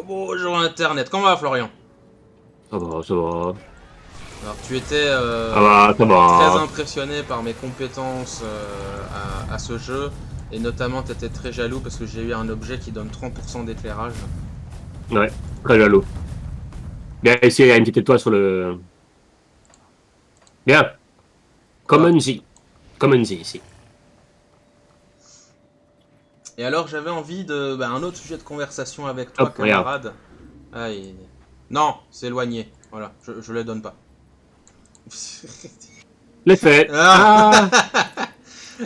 Bonjour Internet, comment va Florian? Ça va, ça va. Alors tu étais Ça va, ça très va. impressionné par mes compétences à ce jeu et notamment tu étais très jaloux parce que j'ai eu un objet qui donne 30% d'éclairage. Ouais, très jaloux. Bien, ici, il y a une petite étoile sur le... Bien, Quoi? Common Z. Common Z, ici. Et alors j'avais envie de un autre sujet de conversation avec toi Hop, regarde. camarade. Ah, non, c'est éloigné. Voilà, je les donne pas. Les faits. Ah,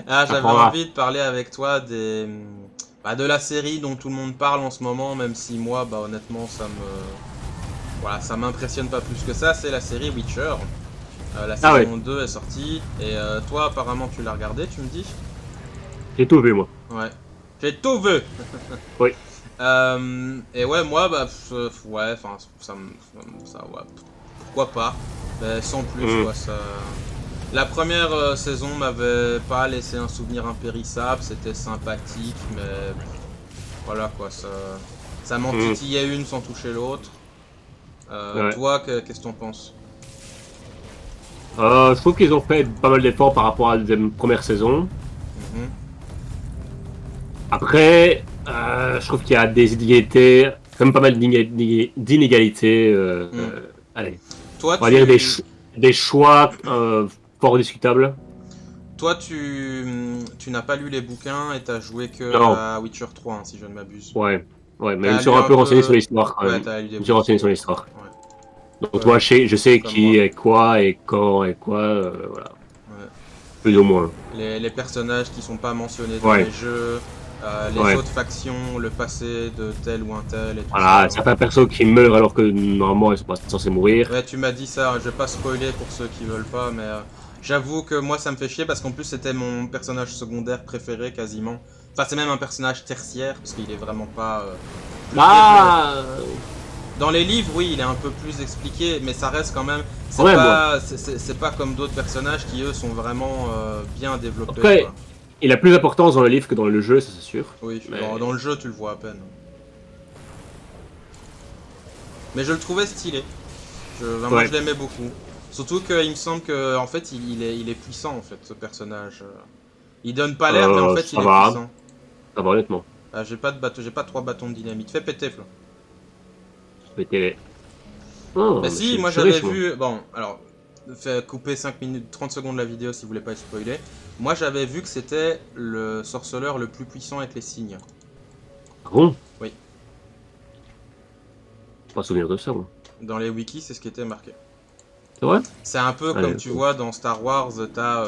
Ah, ah ça j'avais prendra. envie de parler avec toi de la série dont tout le monde parle en ce moment, même si moi, honnêtement, voilà, ça m'impressionne pas plus que ça. C'est la série Witcher. La Ah ouais, saison 2 est sortie et toi, apparemment, tu l'as regardé, tu me dis? j'ai tout vu, moi. Ouais. J'ai tout vu. Oui. Et ouais, moi, ouais, enfin, ouais, pourquoi pas, mais sans plus, Hmm, quoi. Ça... La première saison m'avait pas laissé un souvenir impérissable, c'était sympathique, mais voilà, quoi, ça m'en hmm, titillait une sans toucher l'autre. ouais. Toi, qu'est-ce que t'en penses? Je trouve qu'ils ont fait pas mal d'efforts par rapport à la première saison. Mhm. Après, je trouve qu'il y a des inégalités, quand même pas mal d'inégalités. Mm. Allez, Toi, on va dire tu, des choix fort discutables. tu n'as pas lu les bouquins et t'as joué que Non, à Witcher 3, hein, si je ne m'abuse. ouais, ouais, mais je me T'as suis lu un un peu renseigné sur peu... l'histoire quand Ouais, même. t'as lu des Je me suis bouquins. renseigné sur l'histoire. Ouais. Donc, toi, je sais Comme qui moi. est quoi et quand et quoi, voilà, Ouais. plus ou moins. Les personnages qui sont pas mentionnés dans les Ouais, jeux, les ouais. autres factions, le passé de tel ou un tel et tout ça. Voilà, certains persos qui meurent alors que normalement ils sont pas censés mourir. Ouais, tu m'as dit ça, je vais pas spoiler pour ceux qui veulent pas, mais j'avoue que moi ça me fait chier parce qu'en plus c'était mon personnage secondaire préféré quasiment. Enfin, c'est même un personnage tertiaire parce qu'il est vraiment pas plus développé. Bah, Dans les livres, oui, il est un peu plus expliqué, mais ça reste quand même. quand même, moi. C'est pas comme d'autres personnages qui eux sont vraiment bien développés, quoi. Après, il a plus d'importance dans le livre que dans le jeu, ça c'est sûr. Oui, Mais, dans le jeu tu le vois à peine. Mais je le trouvais stylé. Moi je ouais, l'aimais beaucoup. Surtout qu'il me semble que en fait il est puissant en fait ce personnage. Il donne pas l'air mais en fait il est puissant. ça va honnêtement. Ah, j'ai pas de bateau, j'ai pas 3 bâtons de dynamite. Fais péter Flo. C'était... Oh, Bah mais si, je moi suis j'avais riche, moi. vu. Bon, alors, fait couper 5 minutes, 30 secondes de la vidéo si vous voulez pas spoiler. Moi j'avais vu que c'était le sorceleur le plus puissant avec les signes. Ah bon? Oui, Pas souvenir de ça, moi. dans les wikis c'est ce qui était marqué. C'est vrai? C'est un peu comme Allez, tu vois dans Star Wars, t'as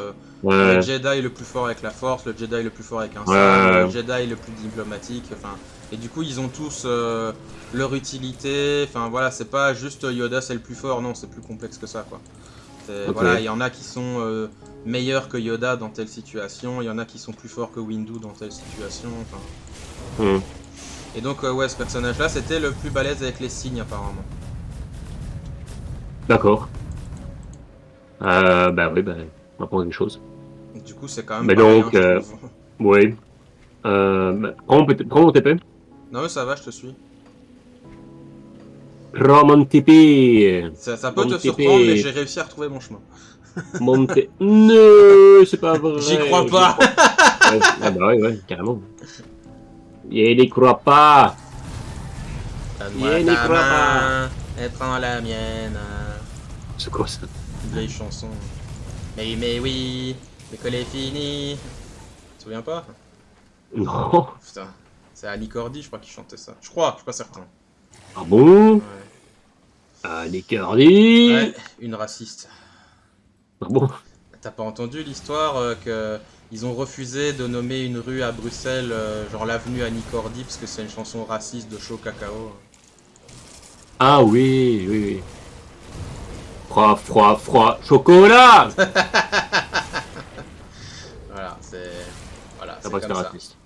le ouais, Jedi le plus fort avec la Force, le Jedi le plus fort avec un sabre, le ouais, Jedi le plus diplomatique, enfin... Et du coup, ils ont tous leur utilité, enfin voilà, c'est pas juste Yoda c'est le plus fort, non, c'est plus complexe que ça, quoi. Voilà, il ok. y en a qui sont meilleurs que Yoda dans telle situation, il y en a qui sont plus forts que Windu dans telle situation, enfin... Hmm, Et donc, ouais, ce personnage-là, c'était le plus balèze avec les signes, apparemment. d'accord. Bah oui, bah, on apprend quelque chose. Du coup, c'est quand même Mais pas rien, donc, je trouve. oui. Bah, prends mon TP. Non, mais ça va, je te suis. Prends mon TP. Ça peut Mon te surprendre, mais j'ai TP. réussi à retrouver mon chemin. Monter. Non, c'est pas J'y crois vrai, j'y pas. crois. Ouais, ah bah ouais, ouais, carrément. Il n'y croit pas. Donne-moi Il n'y ta croit pas. main et prends la mienne. C'est quoi ça? Une vieille chanson. Mais oui, l'école est finie. Tu te souviens pas? Non. Putain, c'est Annie Cordy, je crois, qui chantait ça. Je suis pas certain. Ah bon? Ouais. Ah, les Cardi. Ouais, une raciste. Ah bon? T'as pas entendu l'histoire que ils ont refusé de nommer une rue à Bruxelles, genre l'avenue Annie Cordy, parce que c'est une chanson raciste de Chaud Cacao. Ah oui, oui, oui. Froid, froid, froid. Chocolat! Voilà, c'est. Voilà, T'as c'est pas que comme c'était ça. raciste.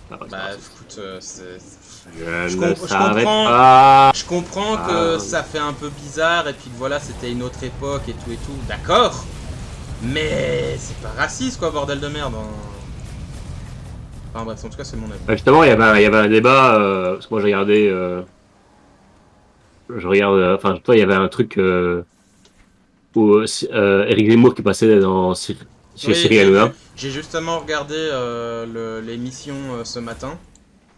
T'as pas que c'était Bah raciste. écoute, Je ne je savais comprends. pas. Je comprends que Ah, ça fait un peu bizarre et puis que voilà, c'était une autre époque et tout, d'accord. Mais c'est pas raciste quoi, bordel de merde. Hein. Enfin bref, en tout cas, c'est mon avis. Justement, il y avait un débat, parce que moi j'ai regardé je regarde, enfin, toi, il y avait un truc où Eric Zemmour qui passait chez Oui, Cyril Hanouna. j'ai justement regardé l'émission ce matin,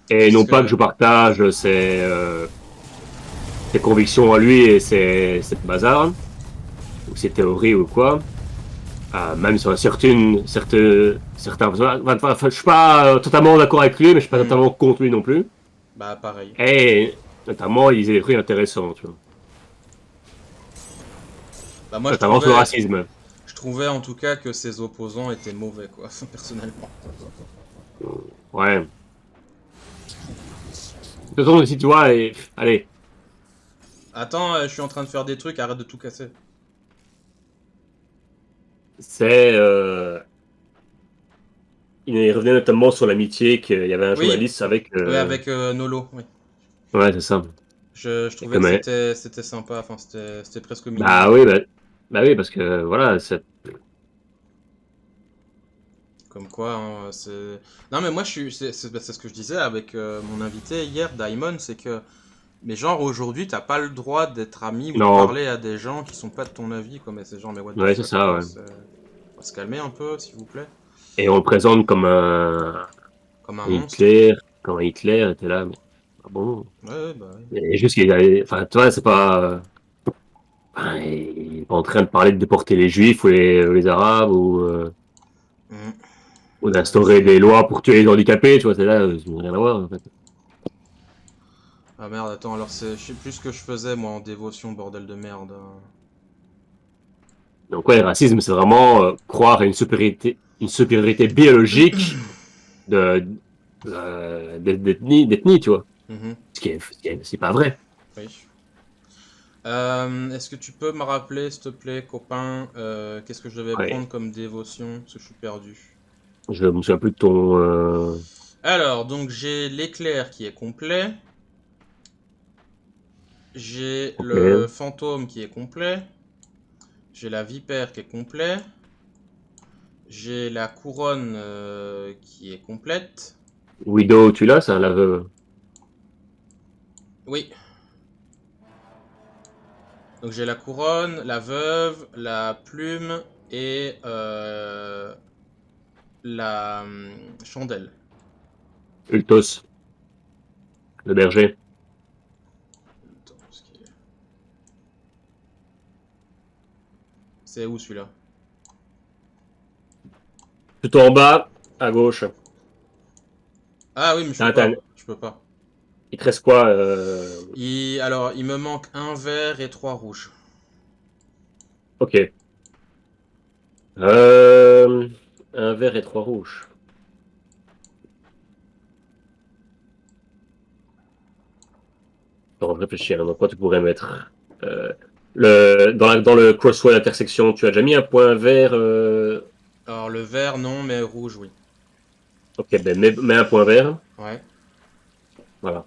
Et non puisque pas que je partage ses convictions à lui et ses bazars, ou ses théories ou quoi. Même sur certains. Enfin, je suis pas totalement d'accord avec lui, mais je suis pas hmm, totalement contre lui non plus. bah pareil. Et notamment, il disait des trucs intéressants, tu vois. Bah moi Notamment sur le racisme. je trouvais en tout cas que ses opposants étaient mauvais quoi, personnellement. Ouais. De toute façon, si tu vois, allez, Attends, je suis en train de faire des trucs, arrête de tout casser. c'est. Il revenait notamment sur l'amitié qu'il y avait un Oui, journaliste avec. ouais, avec Nolo, oui. Ouais, c'est ça. Je Et trouvais que comme, c'était sympa, enfin c'était presque mignon. bah oui, bah oui, parce que voilà, c'est. Comme quoi, hein, c'est... Non mais moi je suis... c'est ce que je disais avec mon invité hier, Daimon, c'est que... Mais genre aujourd'hui, t'as pas le droit d'être ami ou de Non, parler à des gens qui sont pas de ton avis, quoi. Mais c'est genre, mais what the ouais, c'est fuck, ça, quoi. ouais. On va se calmer un peu, s'il vous plaît. Et on le présente Comme un monstre. Hitler, quand Hitler était là. Mais, ah bon. Ouais, ouais, bah oui. Et juste qu'il avait. Enfin, tu vois, c'est pas. Enfin, il est pas en train de parler de déporter les Juifs ou les Arabes Mhm. ou Ouais, d'instaurer des lois pour tuer les handicapés, tu vois, c'est là, ça n'a rien à voir, en fait. Ah merde, attends, alors je sais plus ce que je faisais, moi, en dévotion, bordel de merde. Donc, ouais, le racisme, c'est vraiment croire à une supériorité biologique de, d'ethnie, tu vois. Mhm. C'est pas vrai. Oui. Est-ce que tu peux me rappeler, s'il te plaît, copain, qu'est-ce que je devais Ouais. prendre comme dévotion? Parce que je suis perdu. Je me souviens plus de ton. Alors, donc j'ai l'éclair qui est complet. J'ai Ok. le fantôme qui est complet. J'ai la vipère qui est complet. J'ai la couronne qui est complète. Widow, tu l'as, ça, la veuve. Oui. Donc j'ai la couronne, la veuve, la plume et la chandelle. Ultos, le berger. Attends, c'est où celui-là? Tout en bas, à gauche. Ah oui, mais je peux Attends, pas. Je peux pas. il te reste quoi Alors, il me manque un vert et trois rouges. Ok. Euh, un vert et trois rouges. On va réfléchir. Donc, quoi tu pourrais mettre dans le crossway intersection, tu as déjà mis un point vert. Alors, le vert, non, mais rouge, oui. Ok, ben mets un point vert. Ouais. Voilà.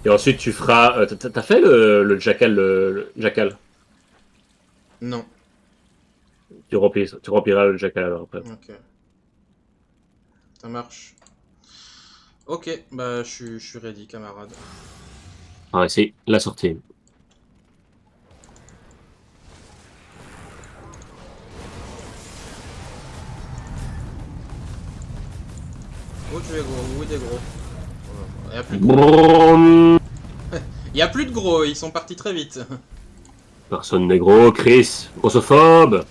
Et Ok. ensuite, tu feras. T'as fait le jackal, le jackal. Non. Tu rempliras le jackal alors après. Ok. Ça marche. Ok, bah je suis ready, camarade. Ah, c'est la sortie. Où tu es gros? Où est des gros? Il y a plus de gros. Brum. Il y a plus de gros, ils sont partis très vite. Personne n'est gros, Chris. Grossophobe.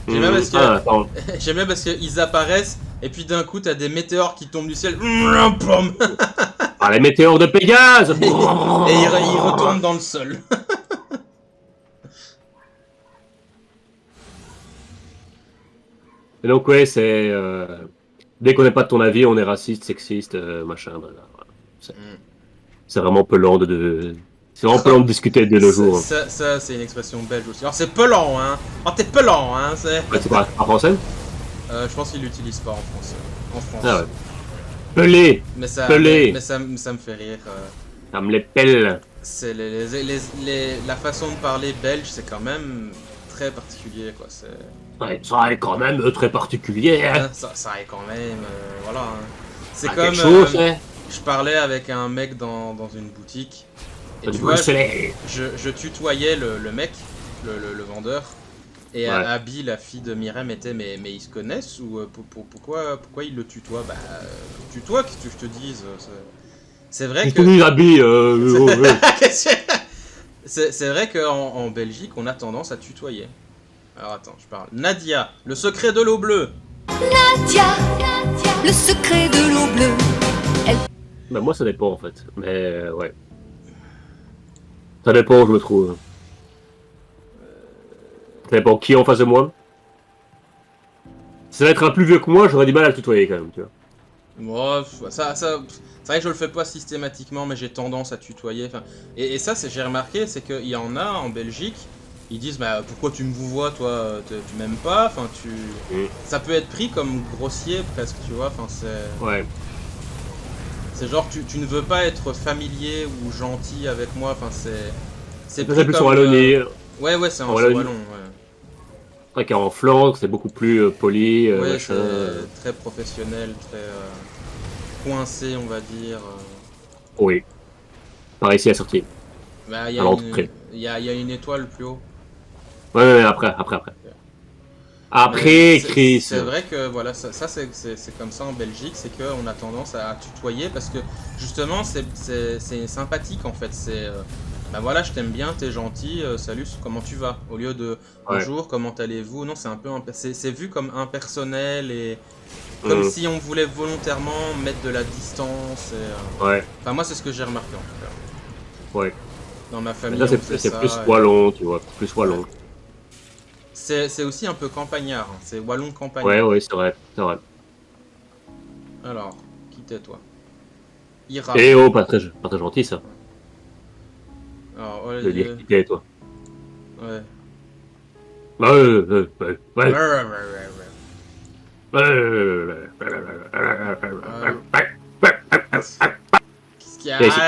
J'aime bien parce que Attends. j'aime bien parce qu'ils apparaissent et puis d'un coup t'as des météores qui tombent du ciel. Pom. Ah, les météores de Pégase. Et ils retournent dans le sol. Et donc, ouais, c'est. Dès qu'on n'est pas de ton avis, on est raciste, sexiste, machin. Voilà. C'est c'est vraiment pelant c'est vraiment pelant de discuter de nos jours. Ça, c'est une expression belge aussi. Alors c'est pelant, hein. Oh t'es pelant, hein. Ouais, tu parles pas français? Je pense qu'ils l'utilisent pas en France. En Ah France. ouais. Pelé! Pelé! Ça me fait rire. Ça me les pelle. C'est la façon de parler belge, c'est quand même très particulier, quoi. C'est... Ouais, ça est quand même très particulier. Hein. Ça est quand même, voilà. Hein. C'est Ah, comme, quelque chose, hein. je parlais avec un mec dans une boutique, et tu vois, Bruce Lee. je tutoyais le mec, le vendeur, et Ouais. Abby, la fille de Mirem, était, mais ils se connaissent, ou pourquoi ils le tutoient? Bah, tutoie, qu'est-ce que je te dise? C'est vrai J'ai que... tout habillé. C'est vrai qu'en Belgique, on a tendance à tutoyer. Alors attends, je parle. Nadia, le secret de l'eau bleue. Nadia, le secret de l'eau bleue. Bah, moi, ça dépend en fait. Mais ouais. Ça dépend, je me trouve. Ça dépend qui est en face de moi. Ça va être un plus vieux que moi, j'aurais du mal à le tutoyer quand même, tu vois. Bon, c'est vrai que je le fais pas systématiquement, mais j'ai tendance à tutoyer. Enfin, et ça, j'ai remarqué, c'est qu'il y en a en Belgique, ils disent, bah pourquoi tu me vous vois, toi, tu m'aimes pas, enfin ça peut être pris comme grossier presque, tu vois. Enfin Ouais. c'est genre tu ne veux pas être familier ou gentil avec moi. Enfin c'est Ça, c'est plus en comme, Wallonie. ouais, c'est En en Wallonie. wallon, ouais. Après qu'en Flandre, c'est beaucoup plus poli, Ouais, machin. c'est très professionnel, très coincé, on va dire. Oui. Par ici à sortir. Bah, il y À a l'entrée. il y a une étoile plus haut. Ouais, après. Mais Après, Chris. c'est vrai que voilà, c'est comme ça en Belgique, c'est qu'on a tendance à tutoyer parce que justement c'est sympathique en fait. Bah voilà, je t'aime bien, t'es gentil, salut, comment tu vas? Au lieu de Ouais. bonjour, comment allez-vous? Non, c'est un peu c'est vu comme impersonnel et comme Mm. si on voulait volontairement mettre de la distance. Ouais. Enfin, moi, c'est ce que j'ai remarqué en tout cas. Ouais. Dans ma Mais famille, là, on faisait c'est ça. plus wallon, tu vois. Plus wallon. C'est aussi un peu campagnard, hein. C'est wallon Ouais, campagnard. ouais, c'est vrai. C'est vrai. Alors, qui tais-toi? Ira. Et oh, pas très gentil ça. Alors, oh, De dire qui t'es, toi. ouais. Bah, ouais. Qu'est-ce qu'il y a? Et ici.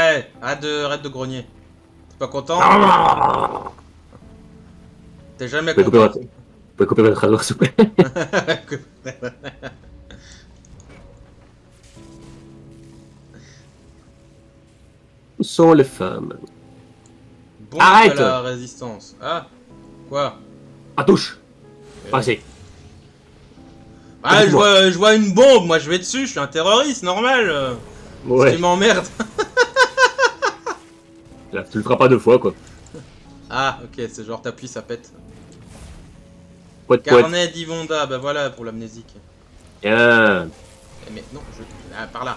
Arrête de grogner. T'es pas content? Vous T'es jamais pouvez content. couper votre rasoir, s'il vous plaît. Où sont les femmes? Bon Arrête! à la résistance. Ah, quoi? À touche! Passez. Ah, Moi. je vois une bombe, moi je vais dessus, je suis un terroriste, normal. Si Ouais. tu m'emmerdes. Là, tu le feras pas deux fois, quoi. Ah, ok, c'est genre t'appuies, ça pète. Poète. Carnet d'Yvonda, bah voilà pour l'amnésique. Bien. Mais non, ah, par là.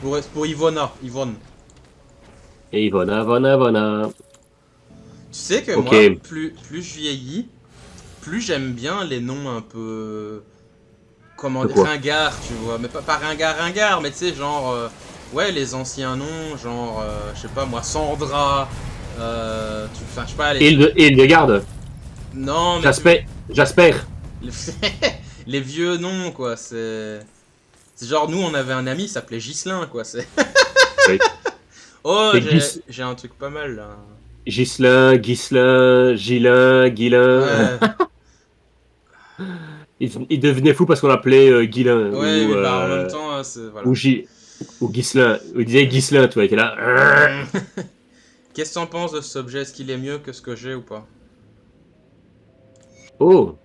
C'est pour Yvonna, Yvonne. Et Ivona. Tu sais que Ok. moi, plus je vieillis, plus j'aime bien les noms un peu... Comment De dire? quoi? Ringard, tu vois. Mais pas ringard, mais tu sais, genre... ouais, les anciens noms, genre... je sais pas moi, Sandra... Enfin, je sais pas, Hildegarde. Non, mais... Jasper. Les... les vieux noms, quoi, c'est... C'est genre, nous, on avait un ami, il s'appelait Ghislain, quoi, c'est... Oui. Oh, Et j'ai un truc pas mal, là. Ghislain, Guilain. Ouais, Il devenait fou parce qu'on l'appelait Guilain ouais, oui, bah, en même temps, c'est... Voilà. ou Ghislain. Il disait Ghislain, tu vois, il était là. Qu'est-ce que t'en penses de cet objet? Est-ce qu'il est mieux que ce que j'ai ou pas? Oh.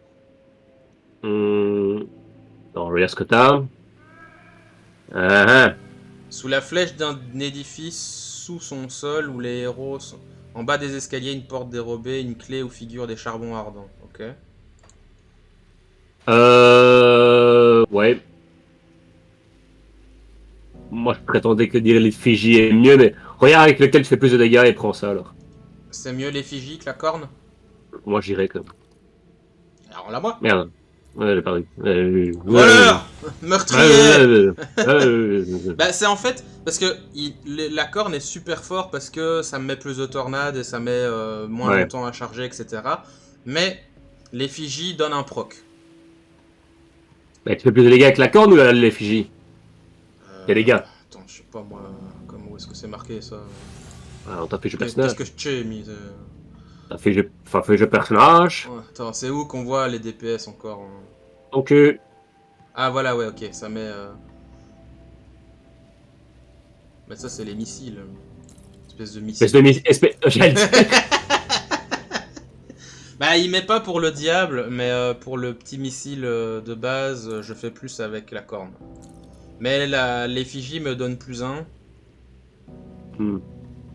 Attends, regarde ce que t'as. Ah, Sous la flèche d'un édifice, sous son sol, où les héros sont... En bas des escaliers, une porte dérobée, une clé où figurent des charbons ardents. Ok. ouais. Moi, je prétendais que dire l'effigie est mieux, mais regarde avec lequel tu fais plus de dégâts et prends ça alors. C'est mieux l'effigie que la corne? Moi, j'irais comme. Alors là, moi. Merde. Ouais, j'ai perdu. Voleur! Meurtrier! Bah, c'est en fait parce que la corne est super fort parce que ça me met plus de tornades et ça met moins Ouais. longtemps à charger, etc. Mais l'effigie donne un proc. Bah, tu fais plus de dégâts avec la corne ou l'effigie? Les dégâts. Attends, je sais pas moi, comment est-ce que c'est marqué ça? Ah, on t'a fait, je Qu'est-ce personnage. que je t'ai mis fiche de personnage. Ouais, attends, c'est où qu'on voit les DPS encore Donc, Ah voilà, ouais, ok, ça met... Mais ça, c'est les missiles. Espèce de missile. j'allais dire. Bah, il met pas pour le diable, mais pour le petit missile de base, je fais plus avec la corne. Mais l'effigie me donne plus 1.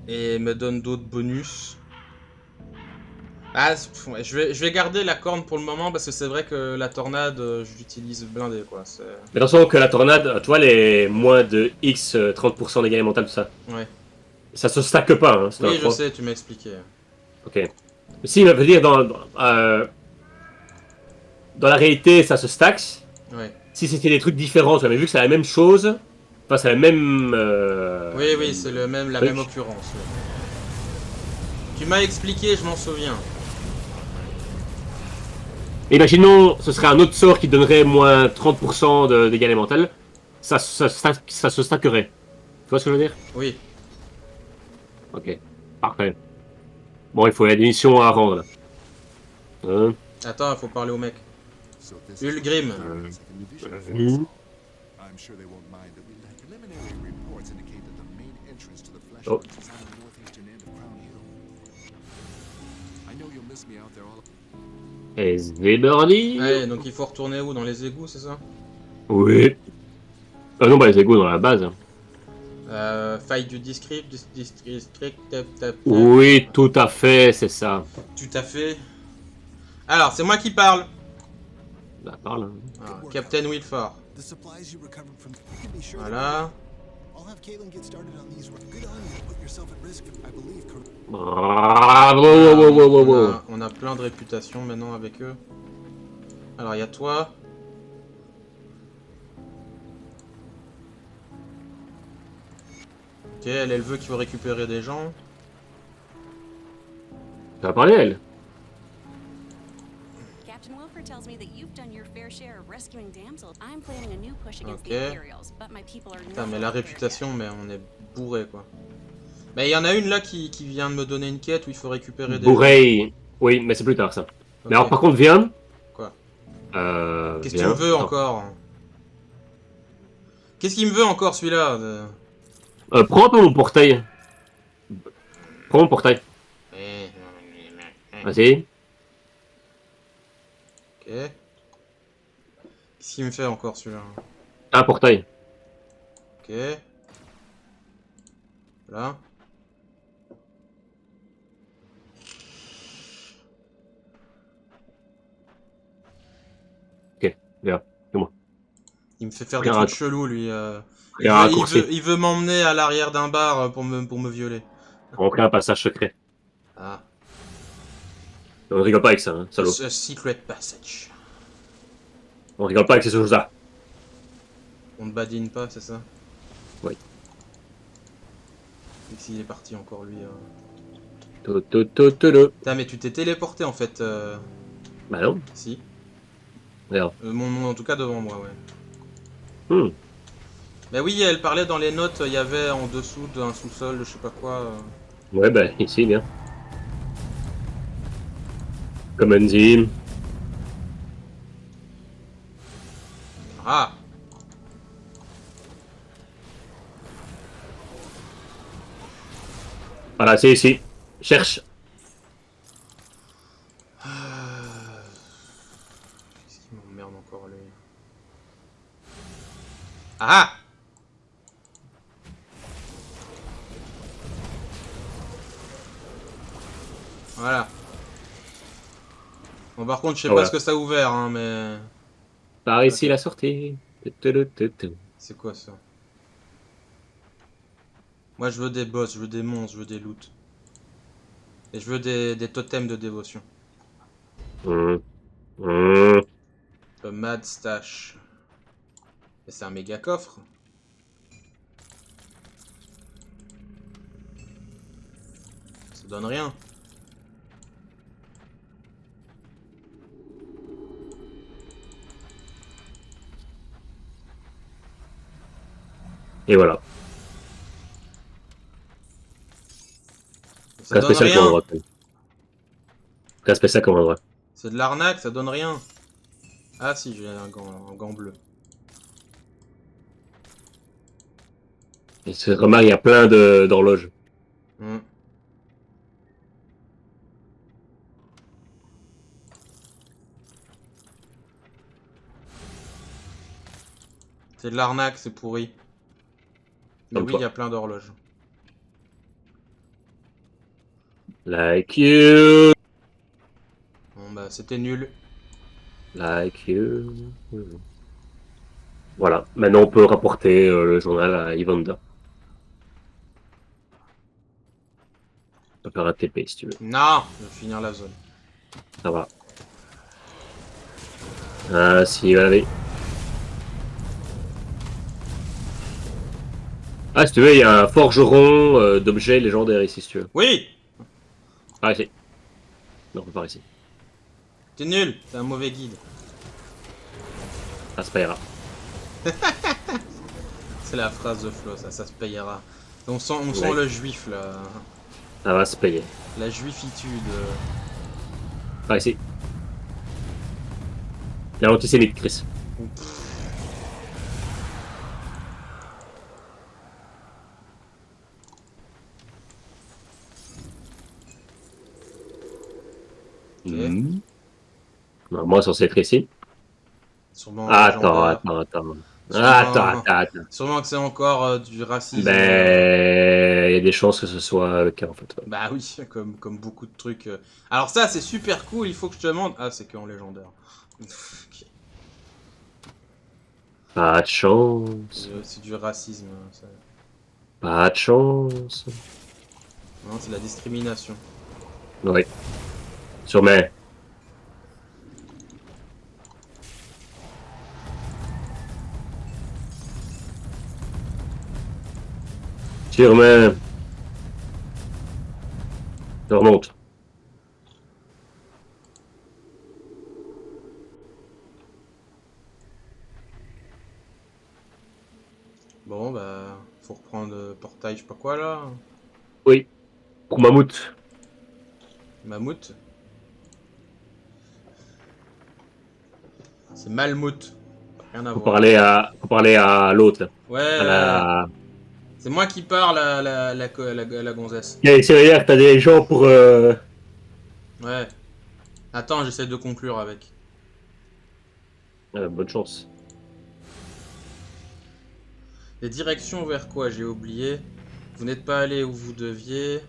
Et me donne d'autres bonus. Ah, je vais garder la corne pour le moment parce que c'est vrai que la tornade, je l'utilise blindé quoi. Mais attention que la tornade, tu vois, les moins de X 30% dégâts élémentaux, tout ça. Ouais. Ça se stack pas, hein. Oui, je sais, tu m'as expliqué. Ok. Si, je veux dire, dans la réalité, ça se stack. Ouais. Si c'était des trucs différents, tu vois, mais vu que c'est la même chose, enfin, c'est la même. Oui, c'est la même occurrence. Ouais. Tu m'as expliqué, je m'en souviens. Imaginons, ce serait un autre sort qui donnerait moins 30% de dégâts élémentaux. Ça se stackerait. Tu vois ce que je veux dire? Oui. Ok. Parfait. Bon, il faut la démission à rendre. Là. Hein? Attends, il faut parler au mec. Ulgrim. I'm sure they won't mind that preliminary reports indicate that the main entrance to the Fleshlands is on the northeastern end of Crown Hill. I know you'll miss me out there all. SVBirdie. Ouais, donc il faut retourner où? Dans les égouts, c'est ça? Oui. Ah non, bah les égouts dans la base. Faille du district, Oui, tout à fait, c'est ça. Tout à fait. Alors, c'est moi qui parle. D'accord, là. Alors, Captain Wilford. Voilà. Bravo. On a plein de réputations maintenant avec eux. Alors, il y a toi. Ok, elle veut qu'il faut récupérer des gens. Tu vas parler, elle? Captain Wilford tells me that you've done your fair share of rescuing damsels. I'm planning a new push against Ok. the Imperials, but my people are Putain, mais not la prepared. réputation, mais on est bourré quoi. Mais il y en a une là qui vient de me donner une quête où il faut récupérer des gens. Bourré. Oui, mais c'est plus tard ça. Ok. Mais alors, par contre, viens. Quoi? Qu'est-ce Viens. qu'il me veut encore? Qu'est-ce qu'il me veut encore celui-là? Prends un peu mon portail. Prends mon portail. Vas-y. Ok. Qu'est-ce qu'il me fait encore celui-là? Un portail. Ok. Là. Ok, viens. C'est-moi. Il me fait faire des Rien trucs chelous lui. Il y a un raccourci. Il veut m'emmener à l'arrière d'un bar pour me violer. On crée un passage secret. Ah. On rigole pas avec ça, hein, salaud. A secret passage. On rigole pas avec ces choses-là. On ne badine pas, c'est ça? Oui. Et s'il est parti encore lui. Putain, mais tu t'es téléporté en fait. Bah non. Si. Regarde. En tout cas devant moi, ouais. Bah oui, elle parlait dans les notes, il y avait en dessous d'un sous-sol, je sais pas quoi. Ouais, bah ici, bien. Comme enzyme. Ah! Voilà, c'est ici. Cherche. Qu'est-ce qui m'emmerde encore lui? Ah! Voilà. Bon, par contre, je sais pas Voilà. ce que ça a ouvert, hein, mais. Par ici, Ok. la sortie. C'est quoi ça? Moi, je veux des boss, je veux des monstres, je veux des loots. Et je veux des totems de dévotion. Le Mad Stash. Et c'est un méga coffre. Ça donne rien. Et voilà. Ça donne spécial rien. qu'on rappelle. Respect ça comme endroit. C'est de l'arnaque, ça donne rien. Ah si, j'ai un gant bleu. Et tu remarques, il y a plein d'horloges. Hmm. C'est de l'arnaque, c'est pourri. Mais Comme oui, toi. il y a plein d'horloges. Like you. Bon bah, c'était nul. Like you. Voilà. Maintenant, on peut rapporter le journal à Evander. On peut faire un TP si tu veux. Non, je vais finir la zone. Ça va. Ah, si, allez. Ah, si tu veux, il y a un forgeron d'objets légendaires ici, si tu veux. Oui, Par ici. Non, par ici. t'es nul, t'es un mauvais guide. Ah, ça payera. C'est la phrase de Flo, ça se payera. On sent Ouais. le juif là. Ça va se payer. La juifitude. Par ici. Il y a l'antisémite, Chris. Hmm. Normalement, c'est censé être ici. Sûrement Attends, légendaire. attends. Sûrement- Attends. Sûrement que c'est encore du racisme. Ben, il y a des chances que ce soit le cas, en fait. Ouais. Bah oui, comme beaucoup de trucs. Alors ça, c'est super cool, il faut que je te demande... Ah, c'est que en légendaire. Ok. Pas de chance. C'est du racisme. Ça. Pas de chance. Non, c'est la discrimination. Oui. Sûrement. Sûrement. Je remonte. Bon, bah... Faut reprendre le portail, je sais pas quoi, là. Oui. Pour Mammouth. Mammouth. C'est Malmouth. Rien à voir. Faut parler à l'autre, là. Ouais, À la... c'est moi qui parle à la gonzesse. Et c'est vrai que t'as des gens pour... Ouais. Attends, j'essaie de conclure avec. bonne chance. Les directions vers quoi? J'ai oublié. Vous n'êtes pas allé où vous deviez.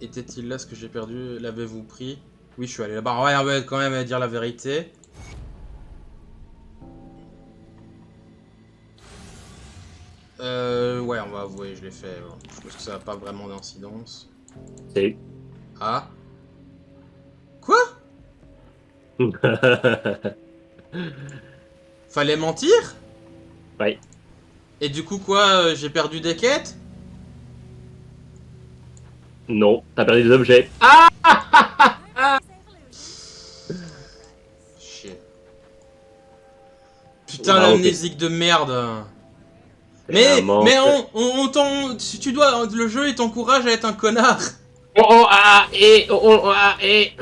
Était-il là ce que j'ai perdu? L'avez-vous pris? Oui, je suis allé là-bas. Ouais, on va quand même dire la vérité. Ouais, on va avouer, je l'ai fait. Je pense que ça n'a pas vraiment d'incidence. Salut. Ah? Quoi? Fallait mentir? Ouais. Et du coup, quoi? J'ai perdu des quêtes? Non, t'as perdu des objets. Ah! Chier. Putain, Bah, ok. l'amnésique de merde. Vraiment. Mais si tu dois, le jeu il t'encourage à être un connard. Oh oh ah et oh oh ah et.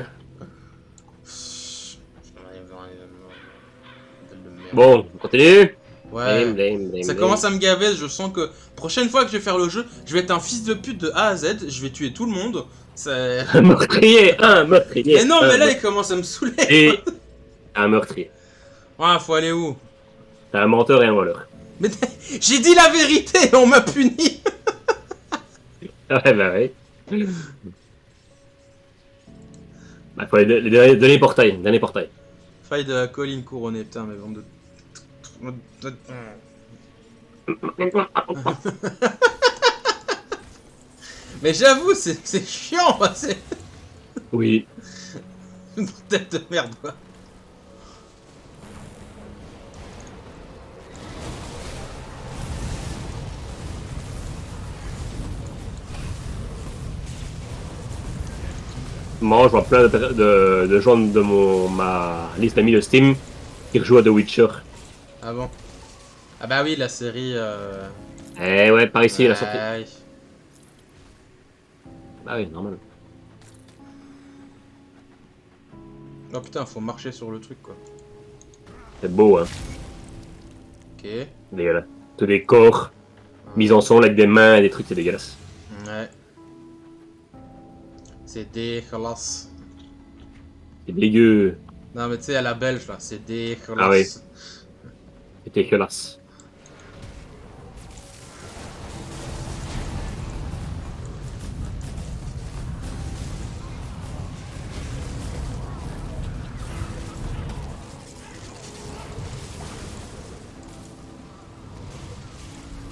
Bon, on continue. Ouais. Lame. Ça commence à me gaver, je sens que prochaine fois que je vais faire le jeu, je vais être un fils de pute de A à Z, je vais tuer tout le monde. C'est... Un meurtrier. Mais non, mais là il commence à me saouler. Et un meurtrier. Ouais, faut aller où? T'es un menteur et un voleur. Mais j'ai dit la vérité, on m'a puni. Ouais, bah ouais. Bah, faut aller donner portail. Dernier portail. Faille de la colline couronnée, putain, mais bande de... Mais j'avoue, c'est chiant, c'est Oui. une tête de merde, quoi. Moi, je vois plein de gens de ma liste d'amis de Steam qui rejouent à The Witcher. Ah bon? Ah bah oui, la série... Eh ouais, par ici, la sortie. Ouais. Bah oui, normal. Oh putain, faut marcher sur le truc quoi. C'est beau, hein. Ok. Dégueulasse. Tous des corps mis en son avec des mains et des trucs, c'est dégueulasse. Ouais. C'est dégueulasse. C'est dégueu. Non mais tu sais, à la belge là, c'est dégueulasse. Ah oui. C'est dégueulasse.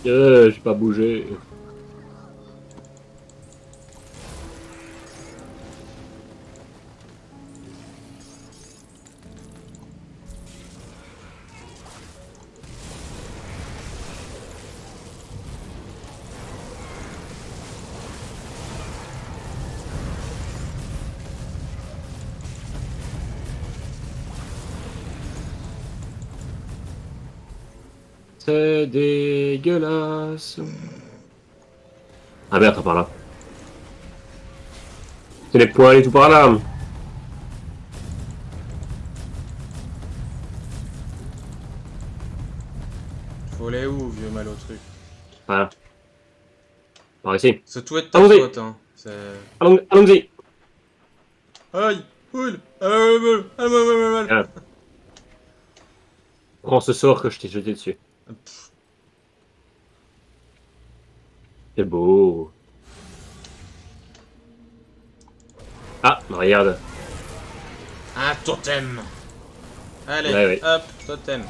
J'ai pas bougé. C'est dégueulasse. Ah merde, t'as par là. C'est les poils et tout par là. Faut aller où, vieux mal au truc? Voilà. Par ici. C'est tout est de ta Allons-y. faute, hein. C'est... Allons-y. Aïe! Oul! Ah. Prends ce sort que je t'ai jeté dessus. C'est beau. Ah, regarde. Un totem! Allez, Ouais, ouais. hop, totem.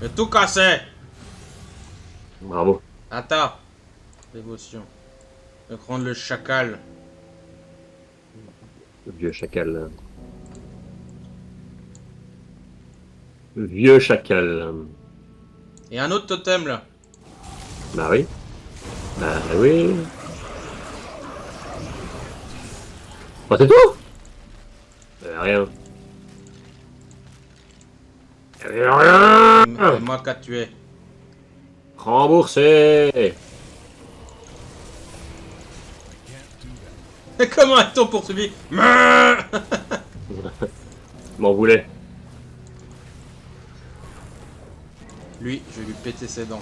J'ai tout cassé! Bravo. Attends! Dévotion. Je vais prendre le chacal. Le vieux chacal. Le vieux chacal. Et un autre totem là. Bah oui. Bah oui. Oh, c'est tout? Rien. Rien. C'est moi qui a tué. Remboursé. Comment a-t-on poursuivi? M'en voulais. Lui, je vais lui péter ses dents.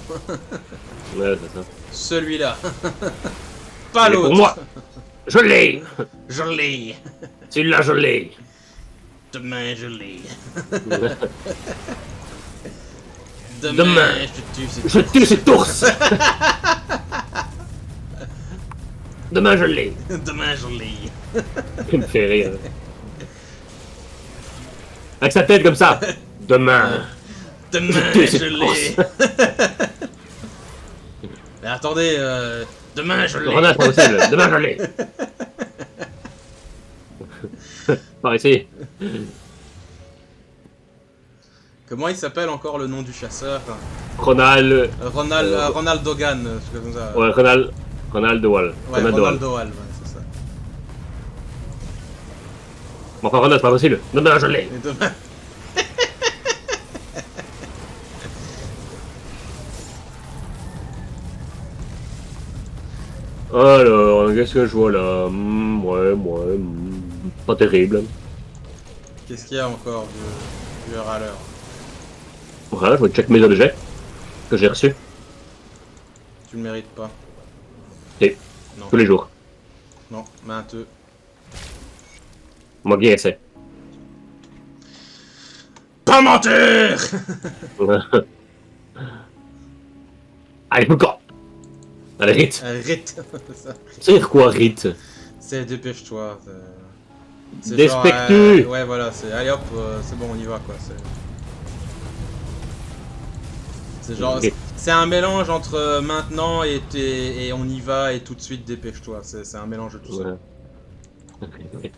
Ouais, c'est ça. Celui-là. Pas Il est pour l'autre. moi. Je l'ai. Je l'ai. Celui-là, je l'ai. Demain, je l'ai. Demain, je tue cet Je tue cet ours. Demain, je l'ai. Demain, je l'ai. Il me fait rire. Avec sa tête comme ça. Demain. Demain, tue je cette l'ai. Mais attendez, demain, je l'ai. Renard Marcel, demain, je l'ai. Par ici. Comment il s'appelle encore le nom du chasseur? Ronald. Ronald Dogan, je sais comme ça. Ouais, Ronald Wall. Ouais, Ronald Wall. Ronaldo Wall, ouais, c'est ça. Bon, enfin, Ronald, c'est pas possible. Demain, je l'ai. Et demain... Alors, qu'est-ce que je vois là? Pas terrible. Qu'est-ce qu'il y a encore, vieux râleur? Voilà, je vais check mes objets que j'ai reçus. Tu le mérites pas. Et Non. tous les jours. Non, mainteux. Moi qui essaie. Pas mentir. Allez, plus quoi? Allez, Rite. Rite. Ça. C'est quoi, Rite? C'est dépêche-toi. C'est Despectu. genre, ouais, voilà, c'est allez hop, c'est bon, on y va quoi. C'est genre, Ok. c'est un mélange entre maintenant et on y va et tout de suite dépêche-toi. C'est un mélange de tout ça. Ouais.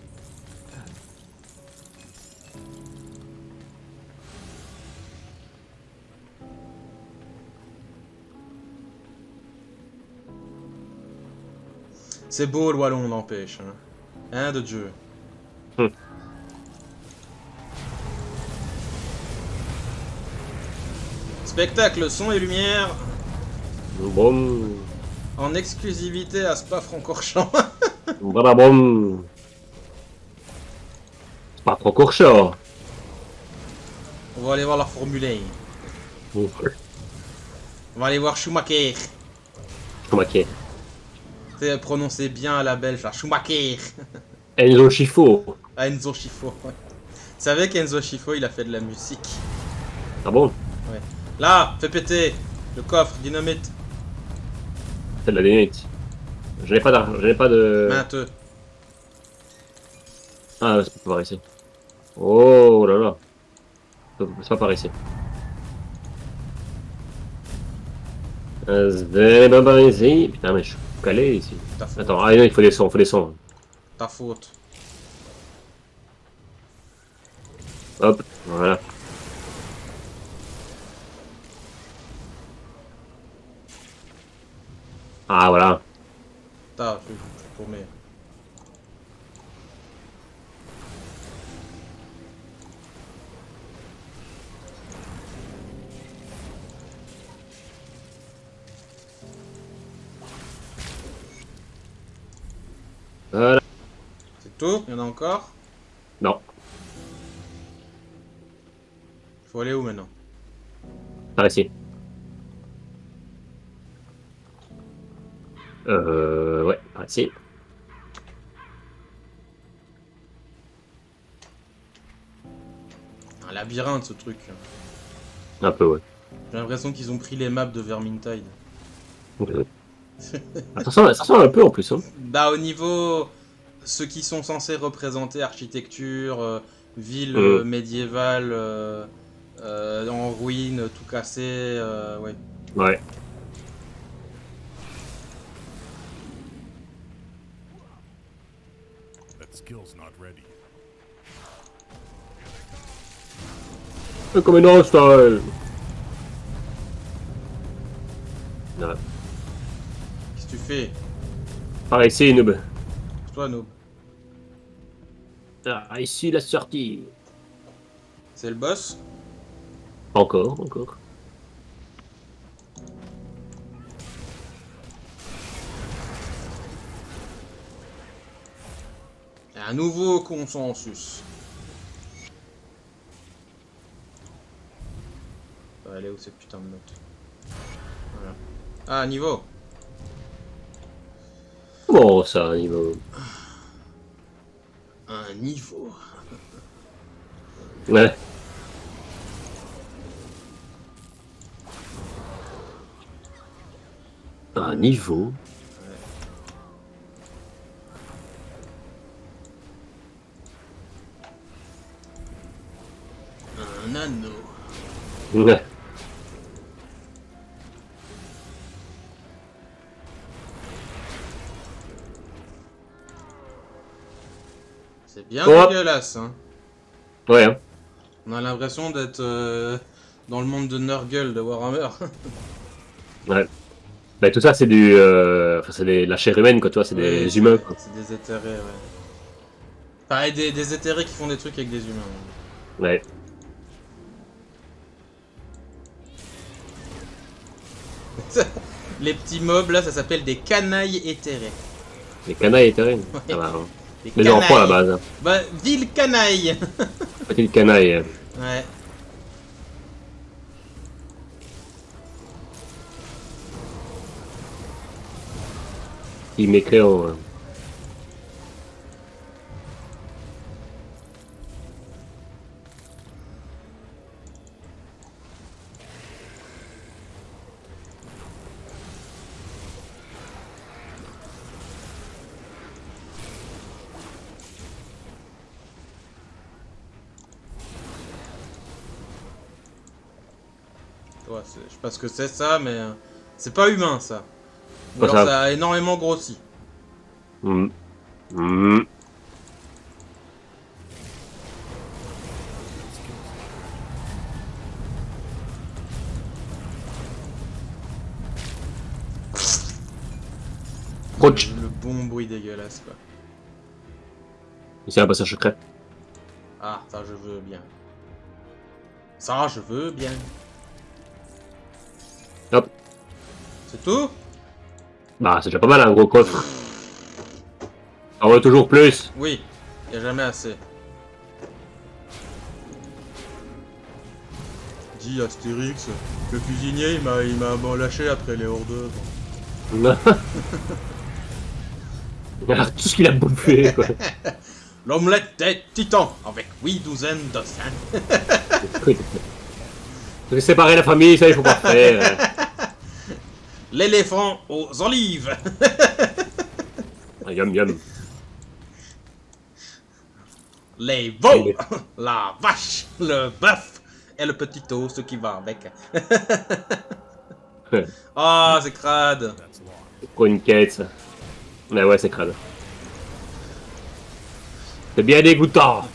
C'est beau le wallon, n'empêche. Hein, de Dieu. Spectacle, son et lumière, Bon. en exclusivité à Spa-Francorchamps. Voilà, bon. C'est pas trop Corchor. On va aller voir la Formule 1. On va aller voir Schumacher. Ok. C'est prononcé bien à la belge, là. Schumacher. Enzo Schifo. Ah, Enzo Schifo, ouais. Tu savais qu'Enzo Schifo, il a fait de la musique. Ah bon? Ouais. Là, fais péter le coffre, dynamite. C'est de la dynamite. Je n'ai pas d'argent, je n'ai pas de... Mainteux. Ah, c'est pas par ici. Oh là là. C'est pas par ici. C'est pas par ici. Putain, mais je suis calé ici. Ta faute. Attends, ah non, il faut descendre, faut descendre. Ta faute. Hop, voilà. Ah, voilà. Ta, je suis paumé. Voilà. C'est tout? Il y en a encore? Non, Faut aller où maintenant? par ici. Ouais, par ici. Un labyrinthe, ce truc. Un peu, ouais. J'ai l'impression qu'ils ont pris les maps de Vermintide. Ah, ça ressemble un peu en plus, hein. Bah, au niveau... Ceux qui sont censés représenter architecture, ville médiévale, en ruine, tout cassé, ouais. Ouais. That skill's not ready. Comme une hostile. Non. Qu'est-ce que tu fais? Par ici, noob. C'est toi, noob. Ah, ici la sortie. C'est le boss? Encore, encore. Un nouveau consensus. Ça va aller où cette putain de note? Voilà. Ah, niveau. Comment ça, niveau? Un niveau. Ouais. Un niveau. Un anneau. Ouais. C'est bien Oh. dégueulasse, hein. Ouais, hein. On a l'impression d'être dans le monde de Nurgle de Warhammer. Ouais. Bah, tout ça, c'est du. Enfin, c'est de la chair humaine, quoi, tu vois, c'est Oui, des humains, quoi. C'est des éthérés, ouais. Pareil, des éthérés qui font des trucs avec des humains. Ouais. Les petits mobs là, ça s'appelle des canailles éthérés. Les canailles éthérées. Ça va, hein. Des Les enfants, à la base. Hein. Bah, ville canaille. Petite canaille. Ouais. Qui mécréant. Hein. Ouais, je sais pas ce que c'est ça, mais c'est pas humain ça. Ou Pas alors ça. ça a énormément grossi. Mmh. Mmh. Roach. Le bon bruit dégueulasse quoi. C'est un passage secret. Ah, ça je veux bien. Ça je veux bien. Hop. C'est tout? Bah, c'est déjà pas mal, un gros coffre. On veut toujours plus. Oui, y a jamais assez. Dis Astérix, le cuisinier il m'a lâché après les hors d'œuvre. Alors, tout ce qu'il a bouffé, quoi. L'omelette des titans avec 8 douzaines de sein. Séparer la famille, ça il faut pas faire. L'éléphant aux olives. Yum yum. Les veaux, la vache, le bœuf et le petit toast qui va avec. Ah, c'est crade. Pour une quête, ça. Mais ouais, c'est crade. C'est bien dégoûtant.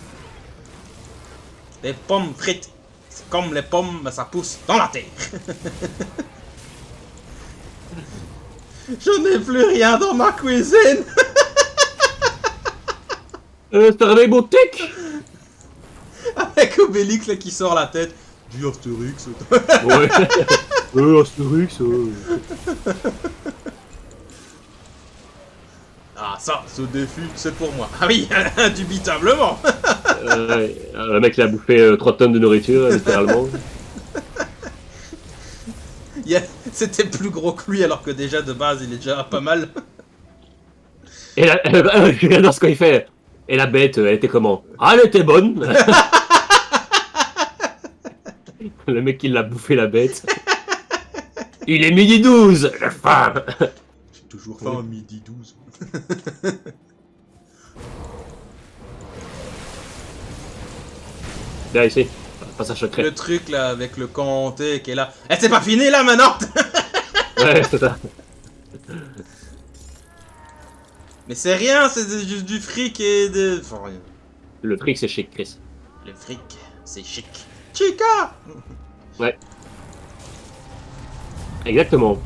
Des pommes frites, c'est comme les pommes, mais ça pousse dans la terre. Je n'ai plus rien dans ma cuisine. C'est un réveil boutique. Avec Obélix là qui sort la tête. Du Astérix. Ouais. Astérix. Ah ça, ce défi, c'est pour moi. Ah oui, indubitablement. Le mec il a bouffé 3 tonnes de nourriture, littéralement. C'était plus gros que lui alors que déjà de base il est déjà pas mal. Et là, j'adore ce qu'il fait. Et la bête, elle était comment? Ah, elle était bonne. Le mec il l'a bouffé la bête. Il est midi 12, j'ai faim. J'ai toujours faim à midi 12. Là ici, passage secret. Le truc là avec le camp hanté qui est là. Eh, c'est pas fini là maintenant. Ouais, c'est ça. Mais c'est rien, c'est juste du fric et de... Enfin, rien. Le fric c'est chic, Chris. Le fric, c'est chic. Chica. Ouais. Exactement.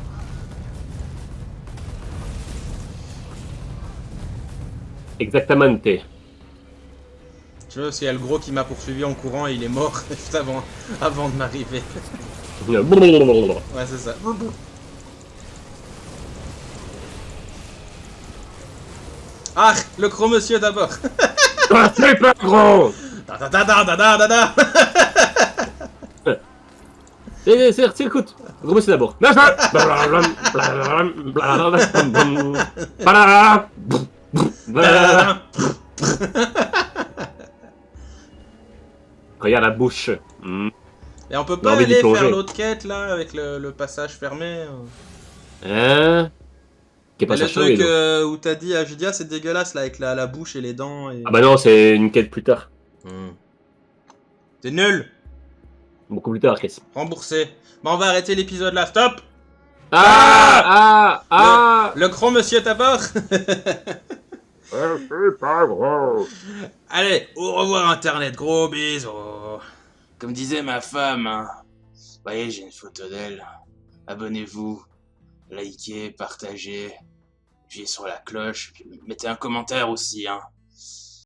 Exactement. Tu vois, parce qu'il y a le gros qui m'a poursuivi en courant et il est mort juste avant de m'arriver. Ouais, c'est ça. Ah, le gros monsieur d'abord. C'est pas gros. Da da da da da da da da. Écoute, gros monsieur d'abord. Regarde la bouche. Et on peut J'ai pas envie d'y aller plonger. faire l'autre quête là avec le passage fermé. Hein? Qui est pas Le cherché, truc oui, où t'as dit à Judia c'est dégueulasse là avec la bouche et les dents. Et... Ah bah non, c'est une quête plus tard. T'es nul. Beaucoup plus tard, Chris. Remboursé. Bon, on va arrêter l'épisode là. Stop. Le grand monsieur d'abord. C'est pas gros. Allez, au revoir Internet, gros bisous. Comme disait ma femme, hein. Vous voyez, j'ai une photo d'elle. Abonnez-vous, likez, partagez, appuyez sur la cloche, puis mettez un commentaire aussi, hein.